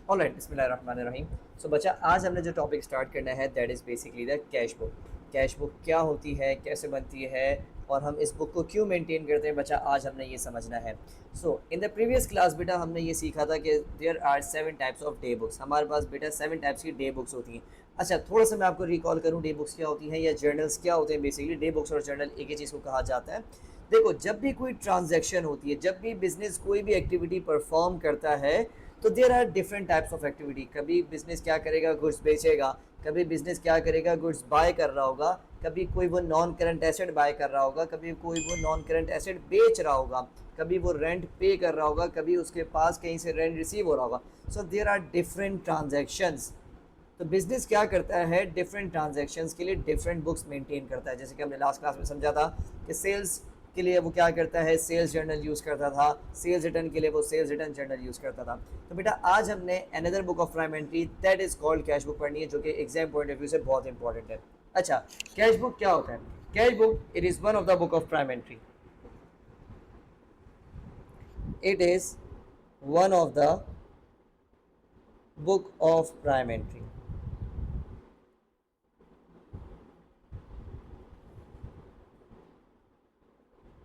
Alright, बिस्मिल्लाहिर्रहमानिर्रहीम। सो बच्चा, आज हमने जो टॉपिक स्टार्ट करना है that is basically the cash book. Cash book क्या होती है, कैसे बनती है, और हम इस बुक को क्यों मेंटेन करते हैं बच्चा, आज हमने ये समझना है। So in the previous class बेटा हमने ये सीखा था कि there are 7 types of day books. हमारे पास बेटा 7 टाइप्स की डे बुक्स होती हैं। अच्छा, थोड़ा सा मैं आपको रिकॉल करूँ डे बुक्स क्या होती हैं या जर्नल्स क्या होते हैं। बेसिकली डे बुक्स और जर्नल एक ही चीज़ को कहा जाता है। देखो, जब भी कोई ट्रांजैक्शन होती है, जब भी बिजनेस कोई भी एक्टिविटी परफॉर्म करता है, तो there are different types of activity. कभी बिजनेस क्या करेगा, गुड्स बेचेगा। कभी बिजनेस क्या करेगा, गुड्स बाय कर रहा होगा। कभी कोई वो नॉन करंट एसेट बाय कर रहा होगा, कभी कोई वो नॉन करंट एसेट बेच रहा होगा, कभी वो रेंट पे कर रहा होगा, कभी उसके पास कहीं से रेंट रिसीव हो रहा होगा। सो देर आर डिफरेंट ट्रांजेक्शंस। तो बिजनेस क्या करता है, डिफरेंट ट्रांजेक्शन्स के लिए डिफरेंट बुक्स मेंटेन करता है। जैसे कि हमने लास्ट क्लास में समझा था कि सेल्स के लिए वो क्या करता है, सेल्स जर्नल यूज़ करता था। सेल्स रिटर्न के लिए वो सेल्स रिटर्न जर्नल यूज़ करता था। तो बेटा आज हमने another book of prime entry that is called cash book पढ़नी है, जो कि एग्जाम पॉइंट ऑफ व्यू से बहुत इंपॉर्टेंट है। अच्छा, कैश बुक क्या होता है? Cash book, it is one of the book of prime entry. It is one of the book of prime entry.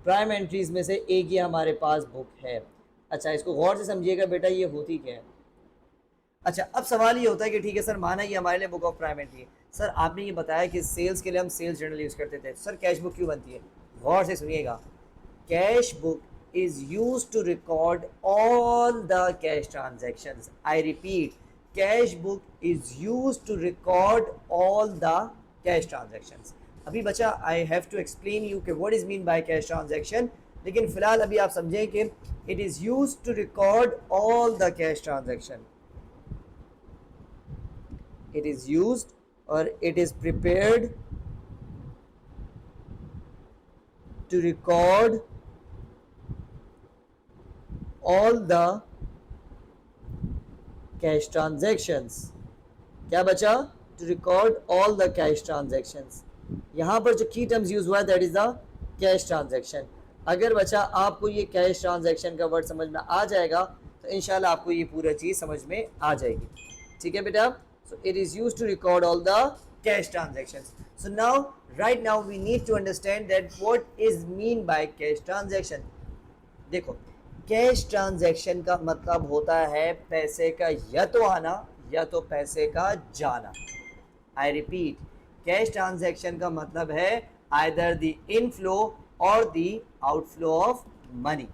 Prime entries में से एक ही हमारे पास बुक है। अच्छा, इसको गौर से समझिएगा बेटा, ये होती क्या है। अच्छा, अब सवाल ये होता है कि ठीक है सर, माना ये हमारे लिए बुक ऑफ प्राइम एंट्री है। सर आपने ये बताया कि सेल्स के लिए हम सेल्स जर्नल यूज़ करते थे, सर कैश बुक क्यों बनती है? गौर से सुनिएगा। Cash book is used to record all the cash transactions. I repeat, cash book is used to record all the cash transactions. अभी बच्चा I have to explain you कि what is mean by cash transaction, लेकिन फिलहाल अभी आप समझें कि it is use to record all the cash transaction. It is use और it is prepared to record all the cash transactions। क्या बचा? to record all the cash transactions। यहां पर जो की टर्म्स यूज हुआ है that is the cash transaction. अगर बचा आपको ये कैश ट्रांजैक्शन का वर्ड समझ में आ जाएगा तो इंशाल्लाह आपको ये पूरा चीज समझ में आ जाएगी। ठीक है बेटा, so it is use to record all the cash transactions. So now right now we need to understand that what is mean by cash transaction. देखो, कैश ट्रांजैक्शन का मतलब होता है पैसे का या तो आना या तो पैसे का जाना। आई रिपीट, कैश ट्रांजैक्शन का मतलब है आइदर द इनफ्लो और द आउटफ्लो ऑफ मनी।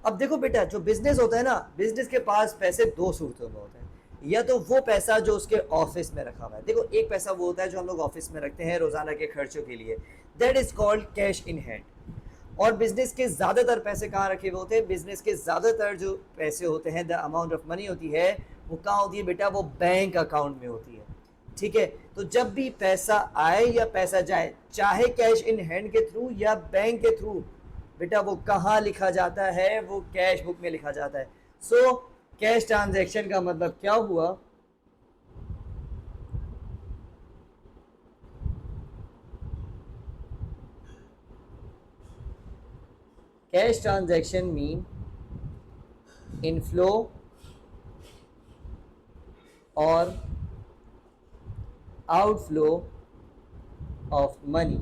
अब देखो बेटा, जो बिजनेस होता है ना, बिजनेस के पास पैसे दो सूरतों में होते हैं। या तो वो पैसा जो उसके ऑफिस में रखा हुआ है, देखो एक पैसा वो होता है जो हम लोग ऑफिस में रखते हैं रोजाना के खर्चों के लिए, that is called cash in hand. और बिजनेस के ज़्यादातर पैसे कहाँ रखे हुए होते हैं? बिजनेस के ज़्यादातर जो पैसे होते हैं, द अमाउंट ऑफ मनी होती है, वो कहाँ होती है बेटा? वो बैंक अकाउंट में होती है। ठीक है, तो जब भी पैसा आए या पैसा जाए, चाहे कैश इन हैंड के थ्रू या बैंक के थ्रू, बेटा वो कहाँ लिखा जाता है? वो कैश बुक में लिखा जाता है। सो कैश ट्रांजैक्शन का मतलब क्या हुआ? कैश ट्रांजैक्शन मीन इनफ्लो और आउटफ्लो ऑफ मनी।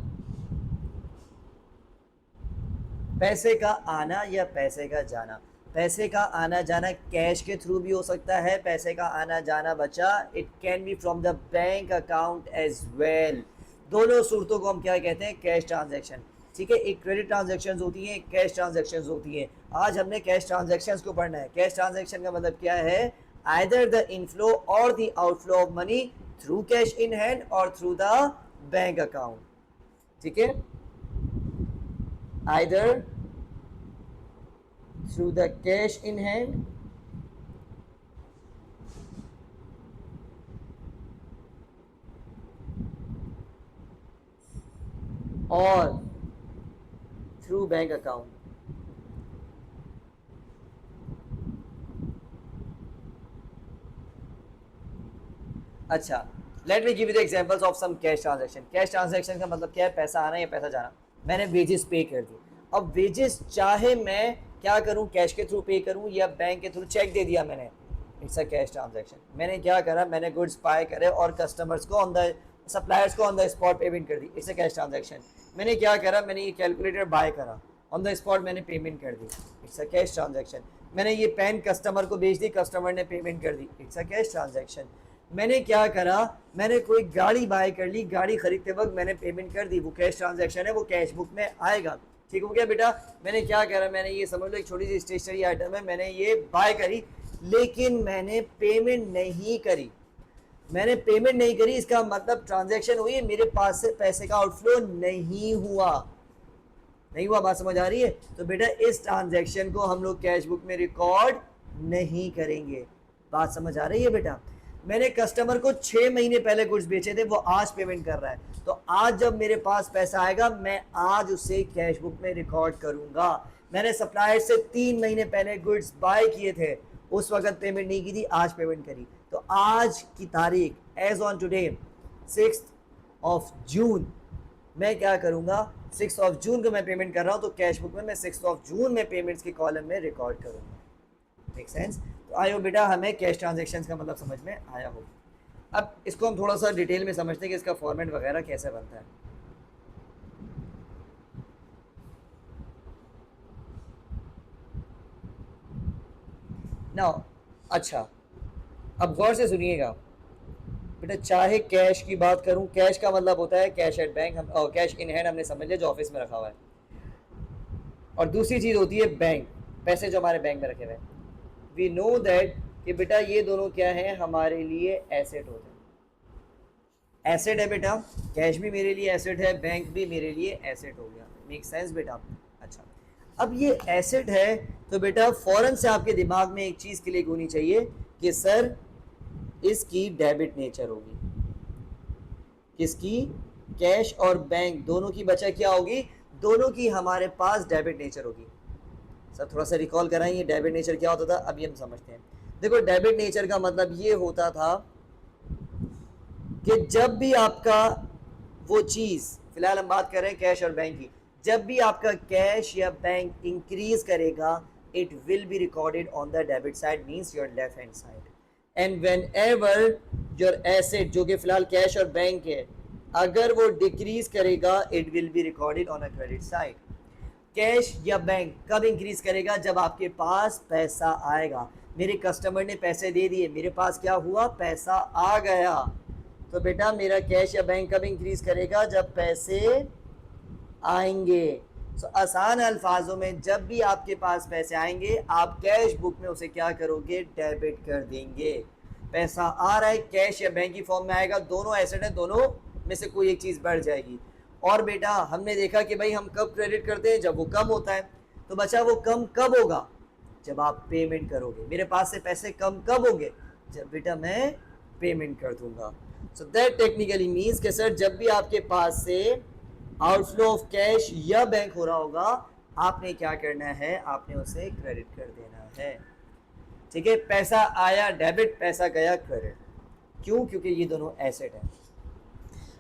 पैसे का आना या पैसे का जाना। पैसे का आना जाना कैश के थ्रू भी हो सकता है। पैसे का आना जाना बच्चा, it can be from the bank account as well. दोनों सूरतों को हम क्या कहते हैं? Cash transaction. ठीक है, एक क्रेडिट ट्रांजैक्शंस होती हैं, एक कैश ट्रांजैक्शंस होती हैं। आज हमने कैश ट्रांजैक्शंस को पढ़ना है। कैश ट्रांजैक्शन का मतलब क्या है? आइदर द इनफ्लो और the outflow of money through cash in hand और थ्रू द बैंक अकाउंट। ठीक है, either through the cash in hand or through bank account। अच्छा, let me give you the examples of some cash transaction. Cash transaction का मतलब क्या है? पैसा आना या पैसा जाना। मैंने वेजेस पे कर दी। अब वेजेस चाहे मैं क्या करूं, कैश के थ्रू पे करूं या बैंक के थ्रू चेक दे दिया मैंने, इट्स अ कैश ट्रांजैक्शन। मैंने क्या करा, मैंने गुड्स बाय करे और कस्टमर्स को ऑन द सप्लायर्स को ऑन द स्पॉट पेमेंट कर दी, इट्स अ कैश ट्रांजैक्शन। मैंने क्या करा, मैंने ये कैलकुलेटर बाय करा, ऑन द स्पॉट मैंने पेमेंट कर दी, इट्स अ कैश ट्रांजैक्शन। मैंने ये पेन कस्टमर को बेच दी, कस्टमर ने पेमेंट कर दी, इट्स अ कैश ट्रांजैक्शन। मैंने क्या करा, मैंने कोई गाड़ी बाय कर ली, गाड़ी खरीदते वक्त मैंने पेमेंट कर दी, वो कैश ट्रांजैक्शन है, वो कैश बुक में आएगा। ठीक हो गया बेटा। मैंने क्या करा, मैंने ये समझ लो एक छोटी सी स्टेशनरी आइटम है, मैंने ये बाय करी लेकिन मैंने पेमेंट नहीं करी। मैंने पेमेंट नहीं करी, इसका मतलब ट्रांजैक्शन हुई है, मेरे पास से पैसे का आउटफ्लो नहीं हुआ। नहीं हुआ, बात समझ आ रही है? तो बेटा इस ट्रांजैक्शन को हम लोग कैश बुक में रिकॉर्ड नहीं करेंगे। बात समझ आ रही है बेटा? मैंने कस्टमर को 6 महीने पहले गुड्स बेचे थे, वो आज पेमेंट कर रहा है, तो आज जब मेरे पास पैसा आएगा मैं आज उसे कैश बुक में रिकॉर्ड करूंगा। मैंने सप्लायर से 3 महीने पहले गुड्स बाय किए थे, उस वक्त पेमेंट नहीं की थी, आज पेमेंट करी, तो आज की तारीख एज ऑन टुडे 6 जून मैं क्या करूंगा, 6 जून को मैं पेमेंट कर रहा हूं, तो कैश बुक में मैं 6 जून में पेमेंट्स के कॉलम में रिकॉर्ड करूंगा। Make sense? तो आयो बेटा, हमें कैश ट्रांजैक्शंस का मतलब समझ में आया हो। अब इसको हम थोड़ा सा डिटेल में समझते हैं कि इसका फॉर्मेट वगैरह कैसे बनता है। नाउ अच्छा, अब गौर से सुनिएगा बेटा, चाहे कैश की बात करूं, कैश का मतलब होता है कैश एट बैंक, हम कैश इन हैंड हमने समझ लिया जो ऑफिस में रखा हुआ है, और दूसरी चीज होती है बैंक, पैसे जो हमारे बैंक में रखे हुए हैं। वी नो दैट कि बेटा ये दोनों क्या है, हमारे लिए एसेट होते हैं। एसेट है बेटा, कैश भी मेरे लिए एसेट है, बैंक भी मेरे लिए एसेट हो गया। मेक सेंस बेटा? अच्छा, अब ये एसेट है तो बेटा फौरन से आपके दिमाग में एक चीज क्लिक होनी चाहिए कि सर इसकी डेबिट नेचर होगी। किसकी? कैश और बैंक दोनों की बचा क्या होगी, दोनों की हमारे पास डेबिट नेचर होगी। सर थोड़ा सा रिकॉल कराएं, डेबिट नेचर क्या होता था, अभी हम समझते हैं। देखो डेबिट नेचर का मतलब ये होता था कि जब भी आपका वो चीज, फिलहाल हम बात कर रहे हैं कैश और बैंक की, जब भी आपका कैश या बैंक इंक्रीज करेगा, it will be recorded on the debit side, means your left hand side. And whenever your asset, जो कि फिलहाल कैश और बैंक है, अगर वो डिक्रीज करेगा, it will be recorded on a credit side. Cash या बैंक कब इंक्रीज करेगा, जब आपके पास पैसा आएगा। मेरे कस्टमर ने पैसे दे दिए, मेरे पास क्या हुआ, पैसा आ गया, तो बेटा मेरा कैश या बैंक कब इंक्रीज करेगा, जब पैसे आएंगे। तो आसान अल्फाजों में, जब भी आपके पास पैसे आएंगे, आप कैश बुक में उसे क्या करोगे, डेबिट कर देंगे। पैसा आ रहा है, कैश या बैंक की फॉर्म में आएगा, दोनों एसेट है, दोनों में से कोई एक चीज बढ़ जाएगी। और बेटा हमने देखा कि भाई हम कब क्रेडिट करते हैं, जब वो कम होता है। तो बच्चा वो कम कब होगा, जब आप पेमेंट करोगे। मेरे पास से पैसे कम कब होंगे, जब बेटा मैं पेमेंट कर दूंगा। सो दैट टेक्निकली मीन्स कि सर जब भी आपके पास से आउटफ्लो ऑफ कैश या बैंक हो रहा होगा, आपने क्या करना है, आपने उसे क्रेडिट कर देना है। ठीक है, पैसा आया डेबिट, पैसा गया क्रेडिट। क्यों? क्योंकि ये दोनों एसेट है।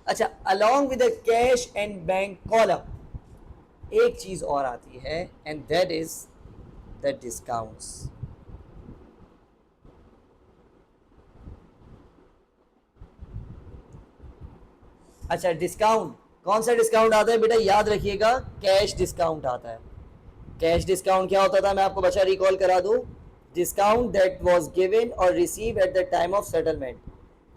अच्छा, along with the cash and bank column एक चीज और आती है, and that is the discounts. अच्छा, डिस्काउंट कौन सा डिस्काउंट आता है बेटा, याद रखिएगा, कैश डिस्काउंट आता है। कैश डिस्काउंट क्या होता था, मैं आपको बच्चा रिकॉल करा दूं, डिस्काउंट दैट वाज गिवन और receive at the time of settlement.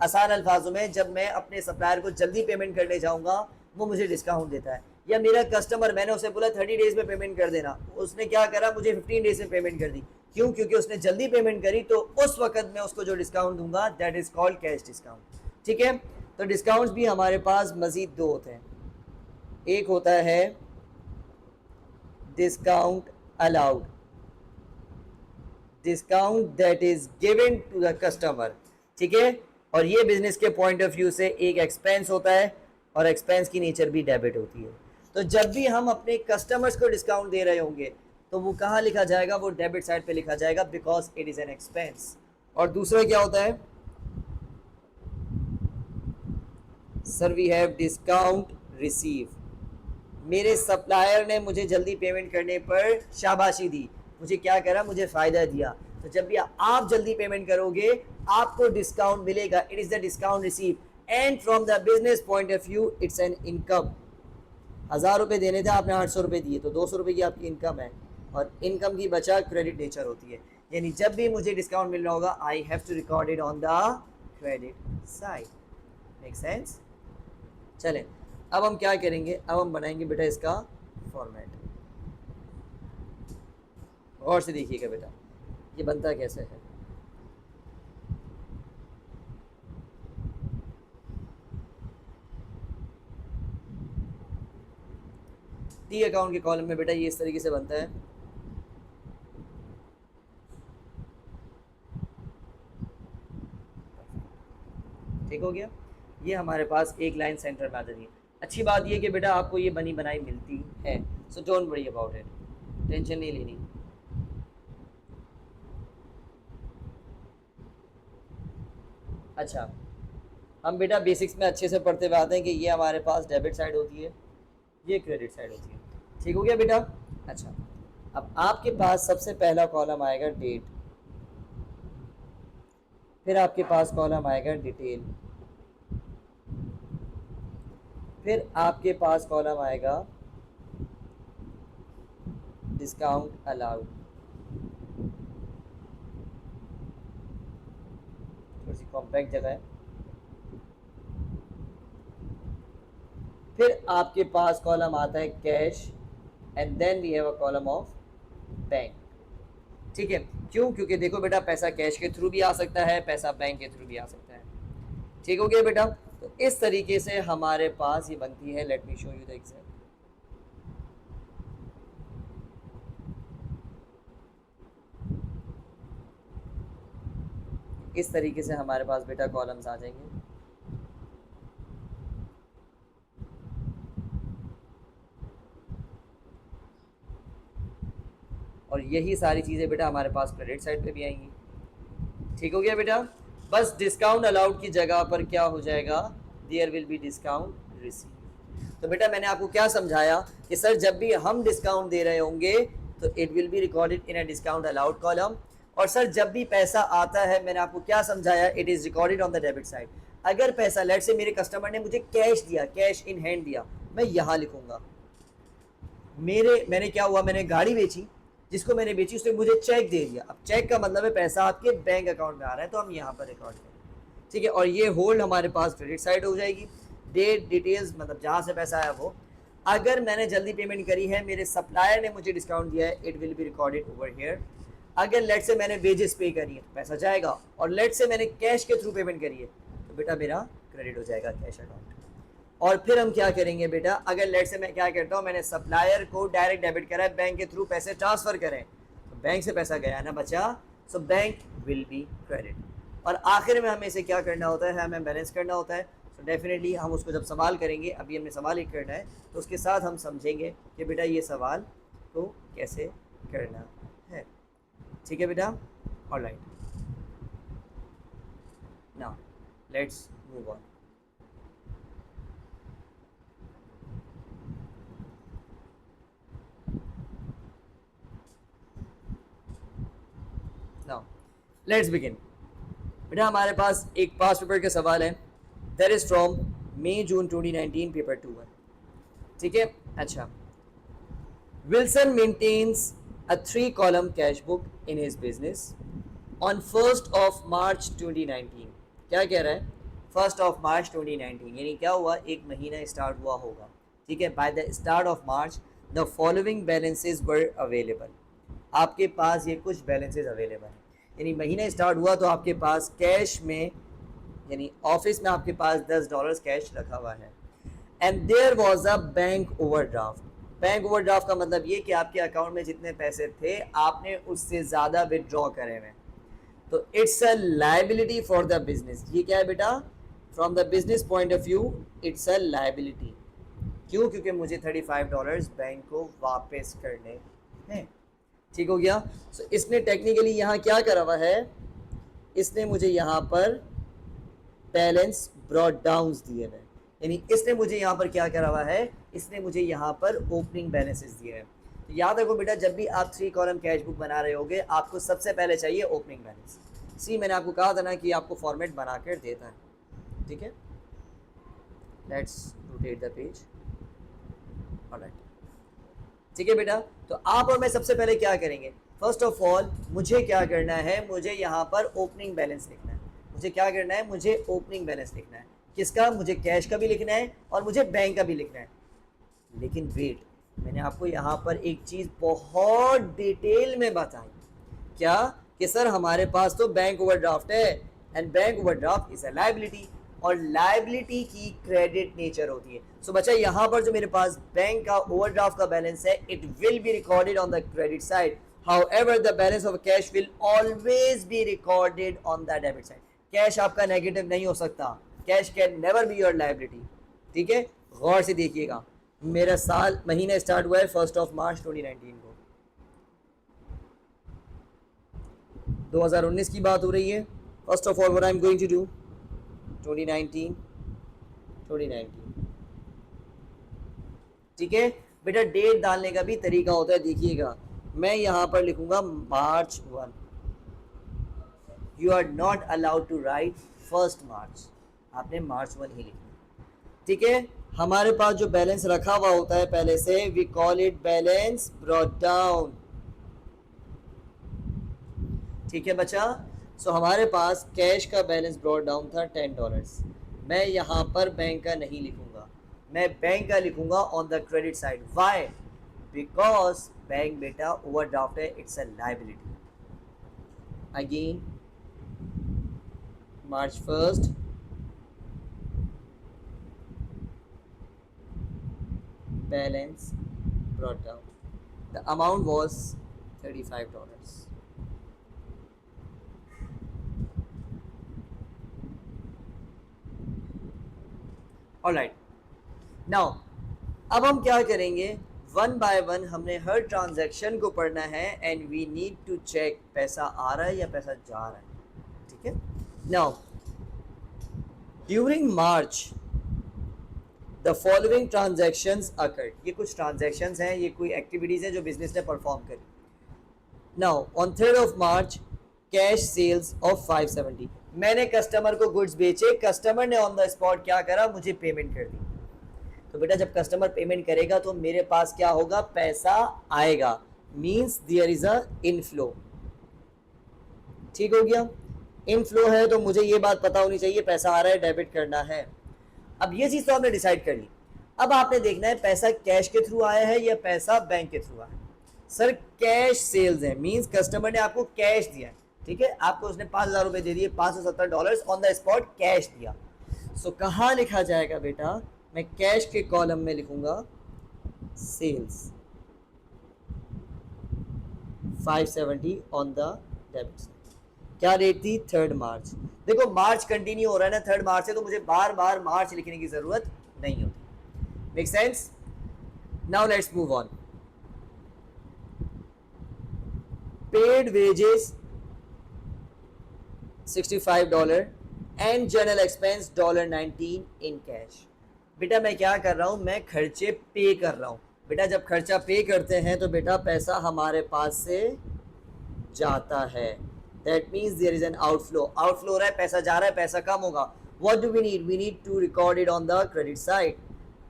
आसान अल्फाजों में, जब मैं अपने सप्लायर को जल्दी पेमेंट करने जाऊंगा, वो मुझे डिस्काउंट देता है। या मेरा कस्टमर, मैंने उसे बोला 30 डेज में पेमेंट कर देना, उसने क्या करा, मुझे 15 डेज में पेमेंट कर दी। क्यों? क्योंकि उसने जल्दी पेमेंट करी, तो उस वक्त मैं उसको जो डिस्काउंट दूंगा, that is called cash discount. ठीक है, तो डिस्काउंट्स भी हमारे पास मजीद दो होते हैं। एक होता है discount allowed, discount that is given to the customer. ठीक है, और ये बिजनेस के पॉइंट ऑफ व्यू से एक एक्सपेंस होता है, और एक्सपेंस की नेचर भी डेबिट होती है। तो जब भी हम अपने कस्टमर्स को डिस्काउंट दे रहे होंगे, तो वो कहाँ लिखा जाएगा, वो डेबिट साइड पे लिखा जाएगा, because it is an expense. और दूसरा क्या होता है, sir we have discount receive. मेरे सप्लायर ने मुझे जल्दी पेमेंट करने पर शाबाशी दी, मुझे क्या करा, मुझे फ़ायदा दिया, तो जब भी आप जल्दी पेमेंट करोगे आपको डिस्काउंट मिलेगा, it is the discount receive and from the business point of view it's an income. 1000 रुपये देने थे, आपने 800 रुपये दिए, तो 200 रुपये की आपकी इनकम है, और इनकम की बचा क्रेडिट नेचर होती है, यानी जब भी मुझे डिस्काउंट मिल रहा होगा I have to record it on the credit side. Make sense? चलें अब हम क्या करेंगे, अब हम बनाएंगे बेटा इसका फॉर्मेट। और से देखिएगा बेटा ये बनता कैसे है। टी अकाउंट के कॉलम में बेटा ये इस तरीके से बनता है। ठीक हो गया, ये हमारे पास एक लाइन सेंटर में आ जाती है। अच्छी बात ये कि बेटा आपको ये बनी बनाई मिलती है, so don't worry about it, tension नहीं लेनी। अच्छा हम बेटा बेसिक्स में अच्छे से पढ़ते हुए आते हैं कि ये हमारे पास डेबिट साइड होती है, ये क्रेडिट साइड होती है। ठीक हो गया बेटा? अच्छा अब आपके पास सबसे पहला कॉलम आएगा डेट, फिर आपके पास कॉलम आएगा डिटेल, फिर आपके पास कॉलम आएगा डिस्काउंट अलाउड, थोड़ी सी कॉम्पैक्ट जगह है, फिर आपके पास कॉलम आता है cash and then we have a column of bank. ठीक है, क्यों? क्योंकि देखो बेटा पैसा कैश के थ्रू भी आ सकता है, पैसा बैंक के थ्रू भी आ सकता है। ठीक हो गया बेटा? तो इस तरीके से हमारे पास ये बनती है। Let me show you the example. इस तरीके से हमारे पास बेटा कॉलम्स आ जाएंगे। और यही सारी चीज़ें बेटा हमारे पास क्रेडिट साइड पे भी आएंगी। ठीक हो गया बेटा? बस डिस्काउंट अलाउड की जगह पर क्या हो जाएगा, there will be discount receive. तो बेटा मैंने आपको क्या समझाया कि सर जब भी हम डिस्काउंट दे रहे होंगे तो it will be recorded in a discount allowed column, और सर जब भी पैसा आता है मैंने आपको क्या समझाया, it is recorded on the debit side. अगर पैसा लेट से मेरे कस्टमर ने मुझे कैश दिया, कैश इन हैंड दिया, मैं यहाँ लिखूंगा मैंने क्या हुआ, मैंने गाड़ी बेची, जिसको मैंने बेची उसने मुझे चेक दे दिया। अब चेक का मतलब है पैसा आपके बैंक अकाउंट में आ रहा है, तो हम यहाँ पर रिकॉर्ड करें। ठीक है, और ये होल्ड हमारे पास क्रेडिट साइड हो जाएगी। डेट डिटेल्स मतलब जहाँ से पैसा आया वो। अगर मैंने जल्दी पेमेंट करी है, मेरे सप्लायर ने मुझे डिस्काउंट दिया है, it will be recorded over here. अगर लेट से मैंने वेजेस पे करी है तो पैसा जाएगा, और लेट से मैंने कैश के थ्रू पेमेंट करी है तो बेटा मेरा क्रेडिट हो जाएगा कैश अकाउंट। और फिर हम क्या करेंगे बेटा, अगर लेट से मैं क्या करता हूँ, मैंने सप्लायर को डायरेक्ट डेबिट करा है, बैंक के थ्रू पैसे ट्रांसफर करें, तो बैंक से पैसा गया ना बचा, so bank will be credit. और आखिर में हमें इसे क्या करना होता है, हमें बैलेंस करना होता है। तो डेफिनेटली हम उसको जब सवाल करेंगे, अभी हमने सवाल एक करना है, तो उसके साथ हम समझेंगे कि बेटा ये सवाल को कैसे करना है। ठीक है बेटा? Alright, now let's move on. Now let's begin. बेटा हमारे पास एक पास पेपर का सवाल है, that is from May June 2019 paper 2 है। ठीक है, अच्छा, Wilson maintains a 3-column cash book in his business on 1st of March 2019। क्या कह रहा है, 1st of March 2019 यानी क्या हुआ, एक महीना स्टार्ट हुआ होगा। ठीक है, by the start of March the following balances were available. आपके पास ये कुछ बैलेंसेज अवेलेबल हैं, यानी महीना स्टार्ट हुआ तो आपके पास कैश में, यानी ऑफिस में आपके पास $10 कैश रखा हुआ है। And there was a bank overdraft. Bank overdraft का मतलब ये कि आपके अकाउंट में जितने पैसे थे आपने उससे ज़्यादा विदड्रॉ करे हुए, तो it's a liability for the business. ये क्या है बेटा, from the business point of view it's a liability. क्यों? क्योंकि मुझे $35 बैंक को वापस करने हैं। ठीक हो गया? सो इसने टेक्निकली यहाँ क्या करा हुआ है, इसने मुझे यहाँ पर बैलेंस ब्रॉट डाउन्स दिए हैं, यानी इसने मुझे यहाँ पर क्या करा हुआ है, इसने मुझे यहाँ पर ओपनिंग बैलेंसेस दिए हैं। तो याद रखो बेटा, जब भी आप 3 कॉलम कैश बुक बना रहे होगे आपको सबसे पहले चाहिए ओपनिंग बैलेंस। सी मैंने आपको कहा था ना कि आपको फॉर्मेट बना कर देता है, ठीक है। Let's rotate the page. Alright, ठीक है बेटा। तो आप और मैं सबसे पहले क्या करेंगे, फर्स्ट ऑफ ऑल मुझे क्या करना है, मुझे यहाँ पर ओपनिंग बैलेंस लिखना है। मुझे क्या करना है, मुझे ओपनिंग बैलेंस लिखना है। किसका, मुझे कैश का भी लिखना है और मुझे बैंक का भी लिखना है। लेकिन वेट, मैंने आपको यहाँ पर एक चीज़ बहुत डिटेल में बताई, क्या कि सर हमारे पास तो बैंक ओवरड्राफ्ट है and bank overdraft is a liability, और लायबिलिटी की क्रेडिट नेचर होती है। सो बच्चा यहाँ पर जो मेरे पास बैंक का ओवरड्राफ्ट का बैलेंस है, it will be recorded on the credit side, however the balance of cash will always be recorded on the debit side. Cash आपका नेगेटिव नहीं हो सकता, cash can never be your liability, ठीक है। गौर से देखिएगा, मेरा साल महीना स्टार्ट हुआ है 1 मार्च 2019 को, 2019 की बात हो रही है। First of all what I am going to do, 2019, 2019, ठीक है बेटा। डेट डालने का भी तरीका होता है, देखिएगा मैं यहां पर लिखूंगा March 1। You are not allowed to write 1 March, आपने मार्च 1 ही लिखना, ठीक है। हमारे पास जो बैलेंस रखा हुआ होता है पहले से, we call it balance brought down, ठीक है बच्चा। सो हमारे पास कैश का बैलेंस ब्रॉट डाउन था $10। मैं यहाँ पर बैंक का नहीं लिखूंगा, मैं बैंक का लिखूंगा on the credit side. Why, because bank बेटा ओवरड्राफ्ट है, it's a liability. Again March 1st, balance brought down, the amount was $35। Alright, now अब हम क्या करेंगे, वन बाय वन हमने हर ट्रांजैक्शन को पढ़ना है and we need to check पैसा आ रहा है या पैसा जा रहा है, ठीक है। Now during March the following transactions occurred, ये कुछ ट्रांजैक्शंस हैं, ये कोई एक्टिविटीज हैं जो बिजनेस ने परफॉर्म करी। Now on 3 March cash sales of 570, मैंने कस्टमर को गुड्स बेचे, कस्टमर ने ऑन द स्पॉट क्या करा, मुझे पेमेंट कर दी। तो बेटा जब कस्टमर पेमेंट करेगा तो मेरे पास क्या होगा, पैसा आएगा, means there is an inflow, ठीक हो गया। इनफ्लो है तो मुझे ये बात पता होनी चाहिए पैसा आ रहा है, डेबिट करना है। अब ये चीज तो आपने डिसाइड कर ली, अब आपने देखना है पैसा कैश के थ्रू आया है या पैसा बैंक के थ्रू आया है। सर कैश सेल्स है, मींस कस्टमर ने आपको कैश दिया, ठीक है, आपको उसने $5,000 दे दिए, $570 ऑन द स्पॉट कैश दिया। सो कहाँ लिखा जाएगा बेटा, मैं कैश के कॉलम में लिखूंगा sales 570 on the debit side. क्या डेट थी, 3 मार्च। देखो मार्च कंटिन्यू हो रहा है ना 3 मार्च से, तो मुझे बार बार मार्च लिखने की जरूरत नहीं होती। Make sense. Now let's move on. Paid wages $65 and general expense $19 in cash. बेटा मैं क्या कर रहा हूं, मैं खर्चे पे कर रहा हूं। बेटा जब खर्चा पे करते हैं तो बेटा पैसा हमारे पास से जाता है, that means there is an outflow. Outflow हो रहा है, पैसा जा रहा है, पैसा कम होगा। What do we need, we need to record it on the credit side.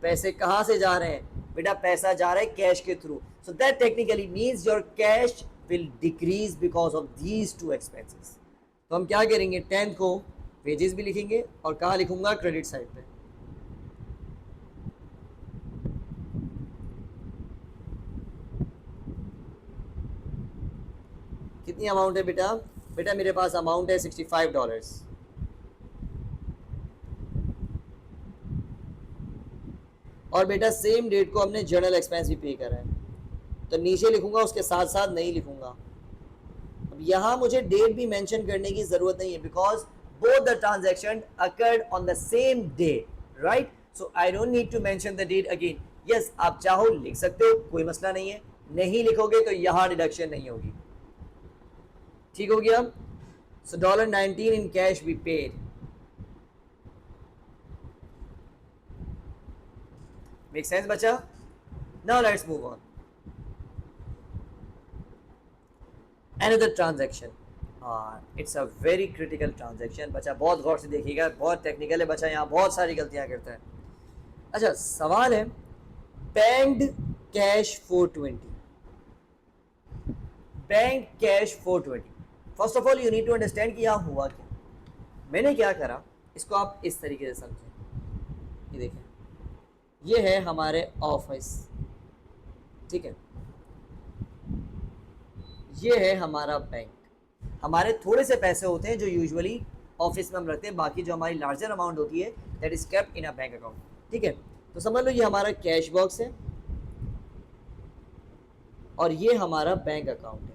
पैसे कहाँ से जा रहे हैं, बेटा पैसा जा रहा है कैश के through, so that technically means your cash will decrease because of these two expenses. तो हम क्या करेंगे, 10 को वेजेस भी लिखेंगे और कहाँ लिखूंगा, क्रेडिट साइड पे। कितनी अमाउंट है बेटा, बेटा मेरे पास अमाउंट है $65। और बेटा सेम डेट को हमने जर्नल एक्सपेंस भी पे करा है, तो नीचे लिखूंगा, उसके साथ साथ नहीं लिखूंगा। अब यहाँ मुझे डेट भी मेंशन करने की जरूरत नहीं है, because both the transaction occurred on the same day, right. So I don't need to mention the date again. Yes आप चाहो लिख सकते हो, कोई मसला नहीं है, नहीं लिखोगे तो यहाँ डिडक्शन नहीं होगी, ठीक हो गया। So $19 in cash we paid. Make sense बच्चा। Now let's move on. Another transaction, it's a very critical transaction. बच्चा बहुत गौर से देखिएगा, बहुत टेक्निकल है बच्चा, यहाँ बहुत सारी गलतियाँ करता है। अच्छा सवाल है, banked cash 420, bank cash 420। First of all you need to understand कि यहाँ हुआ क्या। मैंने क्या करा, इसको आप इस तरीके से समझें। ये देखें, ये है हमारे ऑफिस, ठीक है, ये है हमारा बैंक। हमारे थोड़े से पैसे होते हैं जो यूजुअली ऑफिस में हम रखते हैं, बाकी जो हमारी लार्जर अमाउंट होती है that is kept in a bank account, ठीक है। तो समझ लो ये हमारा कैश बॉक्स है और ये हमारा बैंक अकाउंट है।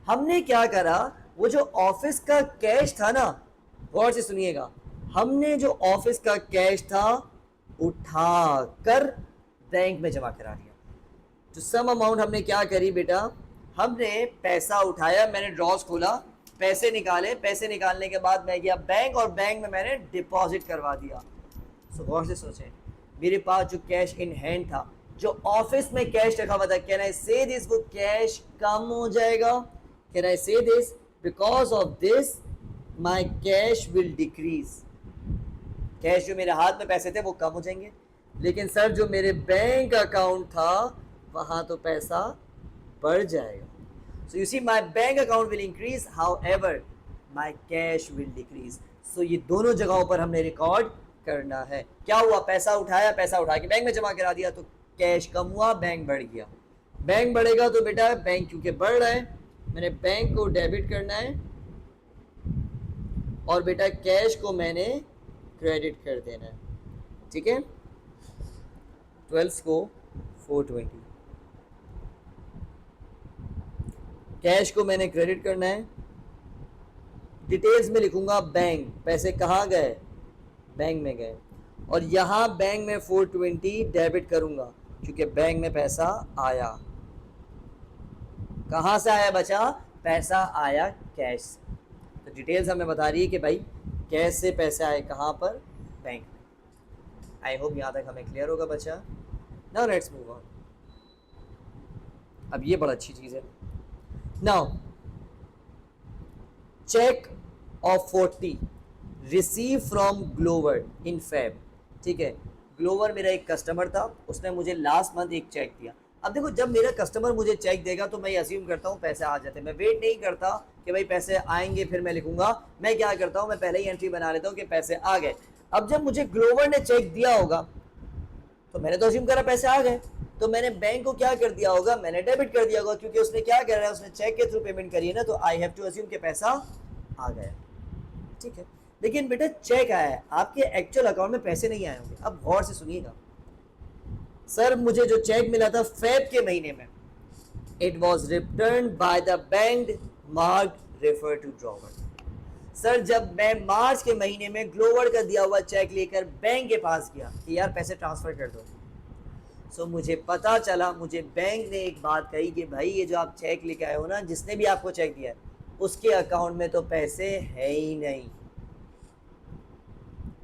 हमने क्या करा, वो जो ऑफिस का कैश था ना, गौर से सुनिएगा, हमने जो ऑफिस का कैश था उठाकर बैंक में जमा करा दिया। तो सम अमाउंट हमने क्या करी बेटा, हमने पैसा उठाया, मैंने ड्रॉज खोला, पैसे निकाले, पैसे निकालने के बाद मैं गया बैंक और बैंक में मैंने डिपॉजिट करवा दिया। सो गौर से सोचें, मेरे पास जो कैश इन हैंड था, जो ऑफिस में कैश रखा हुआ था, कैन आई से दिस, वो कैश कम हो जाएगा। कैन आई से this, because of this my cash will decrease. Cash जो मेरे हाथ में पैसे थे वो कम हो जाएंगे, लेकिन सर जो मेरे बैंक अकाउंट था वहां तो पैसा बढ़ जाएगा। So you see my bank account will increase, however my cash will decrease. So ये दोनों जगहों पर हमने रिकॉर्ड करना है। क्या हुआ, पैसा उठाया, पैसा उठा के बैंक में जमा करा दिया, तो कैश कम हुआ, बैंक बढ़ गया। बैंक बढ़ेगा तो बेटा बैंक क्योंकि बढ़ रहा है, मैंने बैंक को डेबिट करना है और बेटा कैश को मैंने क्रेडिट कर देना है, ठीक है। 12 को 420, कैश को मैंने क्रेडिट करना है, डिटेल्स में लिखूंगा बैंक, पैसे कहाँ गए, बैंक में गए, और यहाँ बैंक में 420 डेबिट करूंगा क्योंकि बैंक में पैसा आया। कहाँ से आया बचा, पैसा आया कैश से। तो डिटेल्स हमें बता रही है कि भाई कैश से पैसे आए कहाँ पर, बैंक में। आई होप यहाँ तक हमें क्लियर होगा बच्चा। Now let's move on. अब ये बड़ा अच्छी चीज़ है। Now cheque of 40 receive from Glover in Feb, ठीक है। ग्लोवर मेरा एक कस्टमर था, उसने मुझे लास्ट मंथ एक चेक दिया। अब देखो, जब मेरा कस्टमर मुझे चेक देगा तो मैं अज्यूम करता हूँ पैसे आ जाते हैं, मैं वेट नहीं करता कि भाई पैसे आएंगे फिर मैं लिखूंगा। मैं क्या करता हूँ, मैं पहले ही एंट्री बना लेता हूँ कि पैसे आ गए। अब जब मुझे ग्लोवर ने चेक दिया होगा तो मैंने तो अज्यूम करा पैसे आ गए, तो मैंने बैंक को क्या कर दिया होगा, मैंने डेबिट कर दिया होगा, क्योंकि उसने क्या कर रहा है, उसने चेक के थ्रू पेमेंट करी है ना, तो आई हैव टू अज्यूम कि पैसा आ गया, ठीक है। लेकिन बेटा चेक आया है, आपके एक्चुअल अकाउंट में पैसे नहीं आए होंगे। अब गौर से सुनिएगा, सर मुझे जो चेक मिला था फेब के महीने में, it was return by the bank mark refer to drawer. Sir जब मैं मार्च के महीने में ग्लोवर का दिया हुआ चेक लेकर बैंक के पास गया कि यार पैसे ट्रांसफर कर दो, सो मुझे पता चला, मुझे बैंक ने एक बात कही कि भाई ये जो आप चेक लेके आए हो ना, जिसने भी आपको चेक दिया है उसके अकाउंट में तो पैसे है ही नहीं।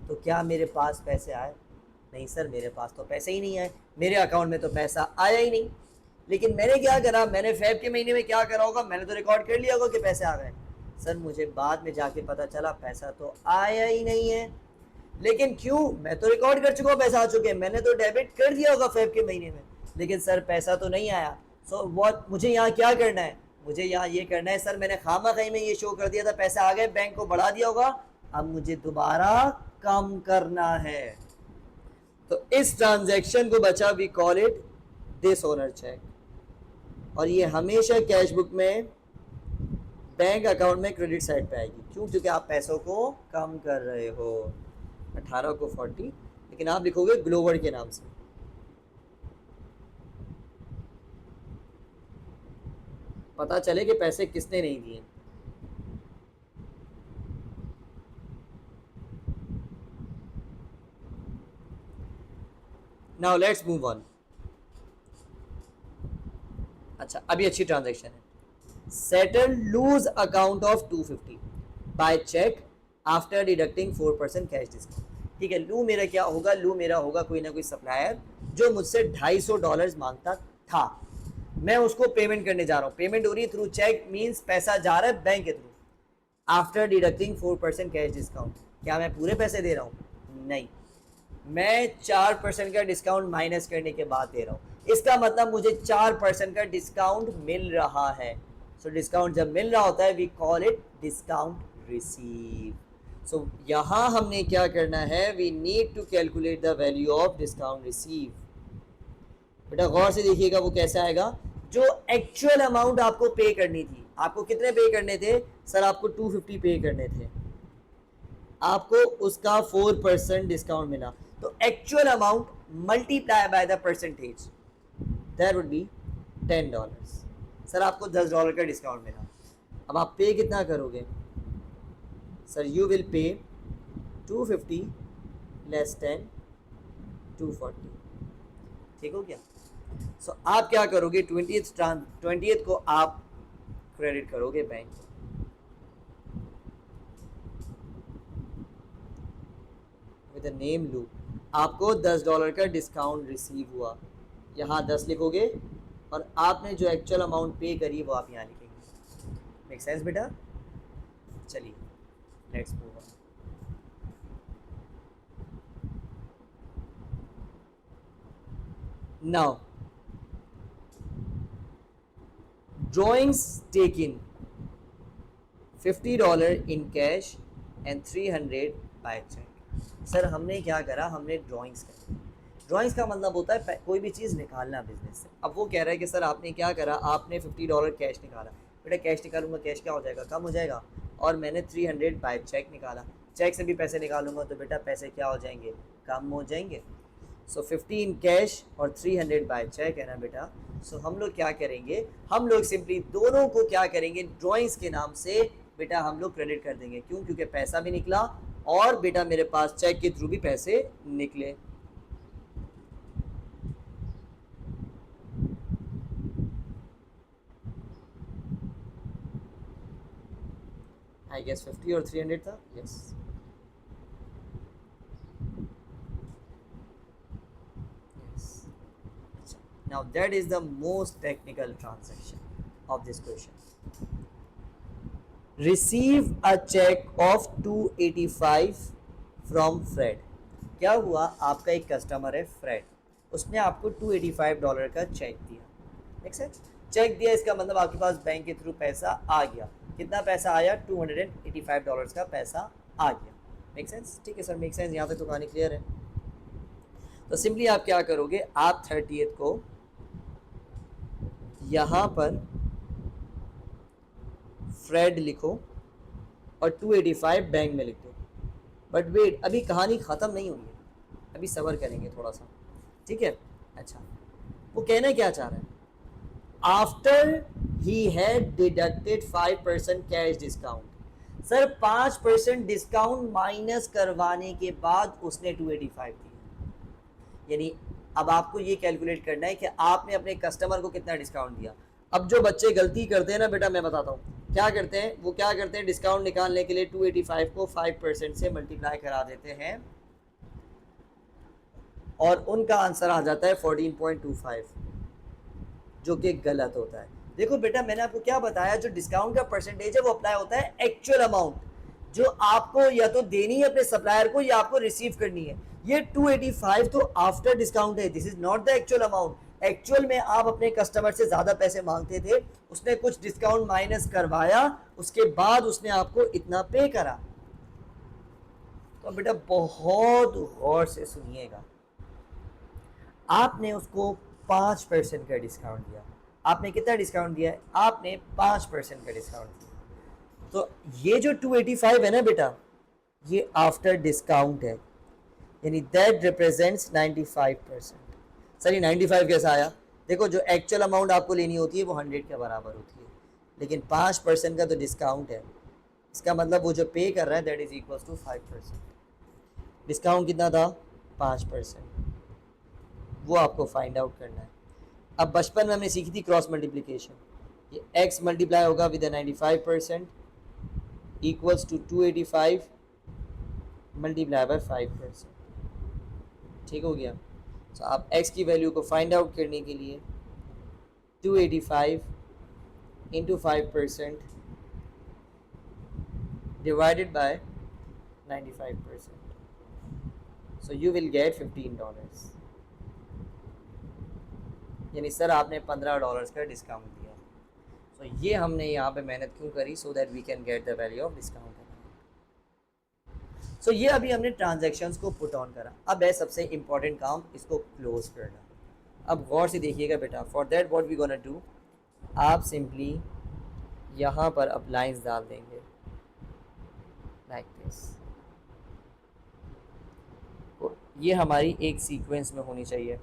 तो क्या मेरे पास पैसे आए, नहीं सर मेरे पास तो पैसे ही नहीं आए, मेरे अकाउंट में तो पैसा आया ही नहीं। लेकिन मैंने क्या करा, मैंने फेब के महीने में क्या करा होगा, मैंने तो रिकॉर्ड कर लिया होगा कि पैसे आ गए। सर मुझे बाद में जाके पता चला पैसा तो आया ही नहीं है। लेकिन क्यों, मैं तो रिकॉर्ड कर चुका हूँ पैसा आ चुके हैं, मैंने तो डेबिट कर दिया होगा फेब के महीने में, लेकिन सर पैसा तो नहीं आया। सो व्हाट, मुझे यहाँ क्या करना है, मुझे यहाँ ये करना है, सर मैंने खामा-खी में ये शो कर दिया था पैसे आ गए, बैंक को बढ़ा दिया होगा, अब मुझे दोबारा कम करना है। तो इस ट्रांजैक्शन को बचा we call it dishonour cheque, और ये हमेशा कैश बुक में बैंक अकाउंट में क्रेडिट साइड पे आएगी। क्यों, क्योंकि आप पैसों को कम कर रहे हो। 18 को 40, लेकिन आप लिखोगे ग्लोवर के नाम से। पता चले कि पैसे किसने नहीं दिए। Now let's move on. अच्छा अभी अच्छी ट्रांजैक्शन है, settle Luz account of 250 by cheque after deducting 4% cash discount. ठीक है, लू मेरा क्या होगा, लू मेरा होगा कोई ना कोई सप्लायर जो मुझसे $250 मांगता था। मैं उसको पेमेंट करने जा रहा हूँ, पेमेंट हो रही है थ्रू चेक, मीन्स पैसा जा रहा है बैंक के through, after deducting 4% cash discount. क्या मैं पूरे पैसे दे रहा हूँ? नहीं, मैं 4% का डिस्काउंट माइनस करने के बाद दे रहा हूँ। इसका मतलब मुझे 4% का डिस्काउंट मिल रहा है। सो डिस्काउंट जब मिल रहा होता है we call it discount receive. So यहाँ हमने क्या करना है, we need to calculate the value of discount receive. बेटा गौर से देखिएगा वो कैसे आएगा, जो एक्चुअल अमाउंट आपको पे करनी थी, आपको कितने पे करने थे सर? आपको 250 पे करने थे, आपको उसका 4% डिस्काउंट मिला, तो actual amount multiply by the percentage, that would be $10। Sir आपको $10 का डिस्काउंट मिला, अब आप पे कितना करोगे sir? You will pay 250 less 10 240। ठीक हो गया? सो आप क्या करोगे, 20th को आप क्रेडिट करोगे बैंक को, विद नेम लूप, आपको $10 का डिस्काउंट रिसीव हुआ, यहाँ 10 लिखोगे और आपने जो एक्चुअल अमाउंट पे करी वो आप यहाँ लिखेंगे। मेक सेंस बेटा? चलिए let's move on. Now drawings taken $50 in cash and 300 by cheque. Sir हमने क्या करा, हमने ड्राइंग्स करी। ड्राइंग्स का मतलब होता है कोई भी चीज़ निकालना बिजनेस से। अब वो कह रहा है कि सर आपने क्या करा, आपने $50 कैश निकाला। बेटा कैश निकालूंगा, कैश क्या हो जाएगा, कम हो जाएगा, और मैंने 300 बाय चेक निकाला, चेक से भी पैसे निकालूंगा तो बेटा पैसे क्या हो जाएंगे, कम हो जाएंगे। सो 50 इन कैश और 300 बाय चेक है ना बेटा। सो हम लोग क्या करेंगे, हम लोग सिंपली दोनों को क्या करेंगे, ड्राइंग्स के नाम से बेटा हम लोग क्रेडिट कर देंगे। क्यों? क्योंकि पैसा भी निकला और बेटा मेरे पास चेक के थ्रू भी पैसे निकले। आई गेस 50 और 300 था, yes. Now that is the most technical transaction of this question. Receive a check of 285 from Fred. क्या हुआ, आपका एक कस्टमर है फ्रेड, उसने आपको $285 का चेक दिया। ठीक है, चेक दिया इसका मतलब आपके पास बैंक के थ्रू पैसा आ गया। कितना पैसा आया? $285 का पैसा आ गया। Make sense? ठीक है सर मेक सेंस, यहाँ तक तो कहानी क्लियर है। तो सिंपली आप क्या करोगे, आप 30th को यहाँ पर फ्रेड लिखो और 285 बैंक में लिख दो। बट वेट, अभी कहानी ख़त्म नहीं हुई है, अभी सब्र करेंगे थोड़ा सा, ठीक है? अच्छा, वो कहना क्या चाह रहा है, after he had deducted 5% cash discount. Sir 5% discount minus करवाने के बाद उसने 285 दिया। यानी अब आपको ये कैलकुलेट करना है कि आपने अपने कस्टमर को कितना डिस्काउंट दिया। अब जो बच्चे गलती करते हैं ना बेटा, मैं बताता हूँ क्या करते हैं, वो क्या करते हैं, डिस्काउंट निकालने के लिए 285 को 5% से मल्टीप्लाई करा देते हैं और उनका आंसर आ जाता है 14.25, जो कि गलत होता है। देखो बेटा मैंने आपको क्या बताया, जो डिस्काउंट का परसेंटेज है वो अप्लाई होता है एक्चुअल अमाउंट जो आपको या तो देनी है अपने सप्लायर को या आपको रिसीव करनी है। ये 285 तो आफ्टर डिस्काउंट है, this is not the actual amount. Actual में आप अपने कस्टमर से ज़्यादा पैसे मांगते थे, उसने कुछ डिस्काउंट माइनस करवाया, उसके बाद उसने आपको इतना पे करा। तो बेटा बहुत गौर से सुनिएगा, आपने उसको 5% का डिस्काउंट दिया। आपने कितना डिस्काउंट दिया है? आपने 5% का डिस्काउंट दिया। तो ये जो 285 है ना बेटा, ये आफ्टर डिस्काउंट है, यानी दैट रिप्रेजेंट्स 95%। सर ये 95 कैसा आया? देखो जो एक्चुअल अमाउंट आपको लेनी होती है वो 100 के बराबर होती है, लेकिन 5% का तो डिस्काउंट है, इसका मतलब वो जो पे कर रहा है that is equal to 5%। Discount कितना था? 5%। वो आपको फाइंड आउट करना है। अब बचपन में हमने सीखी थी क्रॉस मल्टीप्लिकेशन, ये x मल्टीप्लाई होगा with 95% equals to 285 multiply by 5%। ठीक हो गया? तो आप x की वैल्यू को फाइंड आउट करने के लिए 285 into 5% divided by 95%. So you will get $15. यानी सर आपने $15 का डिस्काउंट दिया। सो ये हमने यहाँ पे मेहनत क्यों करी? So that we can get the value of discount. So ये अभी हमने ट्रांजैक्शंस को पुट ऑन करा। अब है सबसे इंपॉर्टेंट काम, इसको क्लोज करना। अब गौर से देखिएगा बेटा, for that what we gonna do, आप सिंपली यहाँ पर अब लाइंस डाल देंगे लाइक दिस। ये हमारी एक सीक्वेंस में होनी चाहिए,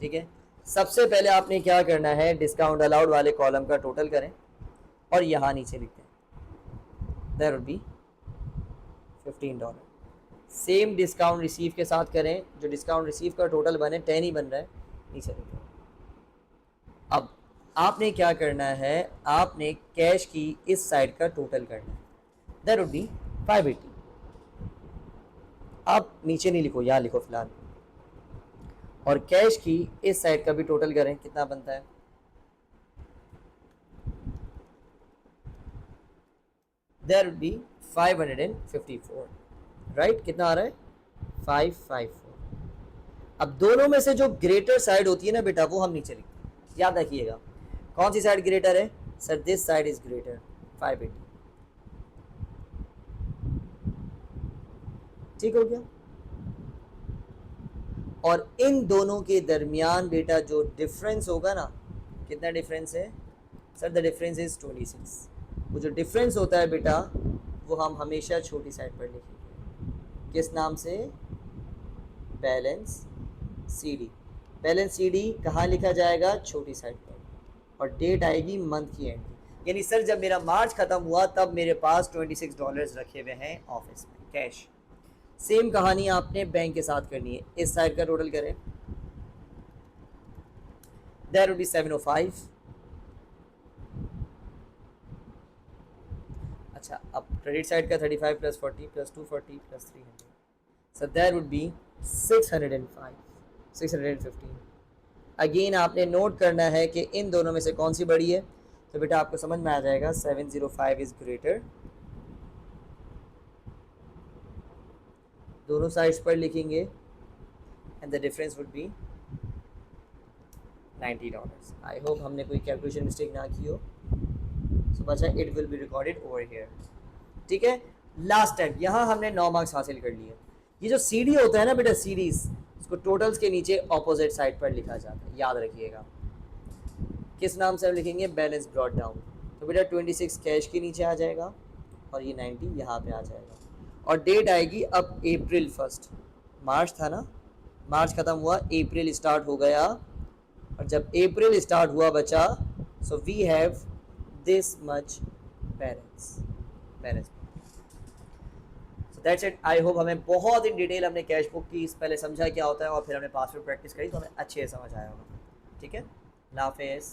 ठीक है। सबसे पहले आपने क्या करना है, डिस्काउंट अलाउड वाले कॉलम का टोटल करें और यहाँ नीचे लिखते हैं that would be $15। Same discount receive के साथ करें, जो डिस्काउंट रिसीव का टोटल बने 10 ही बन रहा है, नीचे लिखते हैं। अब आपने क्या करना है, आपने कैश की इस साइड का टोटल करना है, दैट वुड बी 580। आप नीचे नहीं लिखो, यहाँ लिखो फिलहाल। और कैश की इस साइड का भी टोटल करें, कितना बनता है, देयर वुड बी 554, राइट। कितना आ रहा है, 554। अब दोनों में से जो ग्रेटर साइड होती है ना बेटा, वो हम नीचे लिखते हैं। याद रखिएगा, कौन सी साइड ग्रेटर है sir, this side is greater, 580। ठीक हो गया। और इन दोनों के दरमियान बेटा जो डिफरेंस होगा ना, कितना डिफरेंस है सर, द डिफरेंस इज 26। वो जो डिफरेंस होता है बेटा, वो हम हमेशा छोटी साइड पर लिखेंगे। किस नाम से, बैलेंस सीडी। बैलेंस सीडी कहाँ लिखा जाएगा, छोटी साइड पर, और डेट आएगी मंथ की एंड। यानी सर जब मेरा मार्च खत्म हुआ तब मेरे पास $26 रखे हुए हैं ऑफिस में कैश। सेम कहानी आपने बैंक के साथ करनी है। इस साइड का टोटल करें, दैट वुड बी 705। अच्छा, अब क्रेडिट साइड का 35 + 40 + 240 + 300, so that would be 605, 615। Again आपने नोट करना है कि इन दोनों में से कौन सी बड़ी है, तो बेटा आपको समझ में आ जाएगा 705 इज ग्रेटर। दोनों साइड्स पर लिखेंगे and the difference would be $90। I hope हमने कोई कैलकुलेशन मिस्टेक ना की हो। सो बचा, it will be recorded over here, ठीक है। लास्ट टाइम यहाँ हमने 9 मार्क्स हासिल कर लिए। ये जो सीडी होता है ना बेटा, सीरीज, इसको टोटल्स के नीचे ऑपोजिट साइड पर लिखा जाता है, याद रखिएगा। किस नाम से हम लिखेंगे, बैलेंस ब्रॉट डाउन। तो बेटा 26 कैश के नीचे आ जाएगा और ये 90 यहाँ पे आ जाएगा, और डेट आएगी अब अप्रैल 1। मार्च था ना, मार्च ख़त्म हुआ, अप्रैल स्टार्ट हो गया, और जब अप्रैल स्टार्ट हुआ बचा, so we have this much balance. So that's it. I hope हमें बहुत इन डिटेल हमने कैश बुक की पहले समझा क्या होता है, और फिर हमने पासवर्ड प्रैक्टिस करी, तो हमें अच्छे से समझ आया होगा, ठीक है। अल्लाह हाफिज़।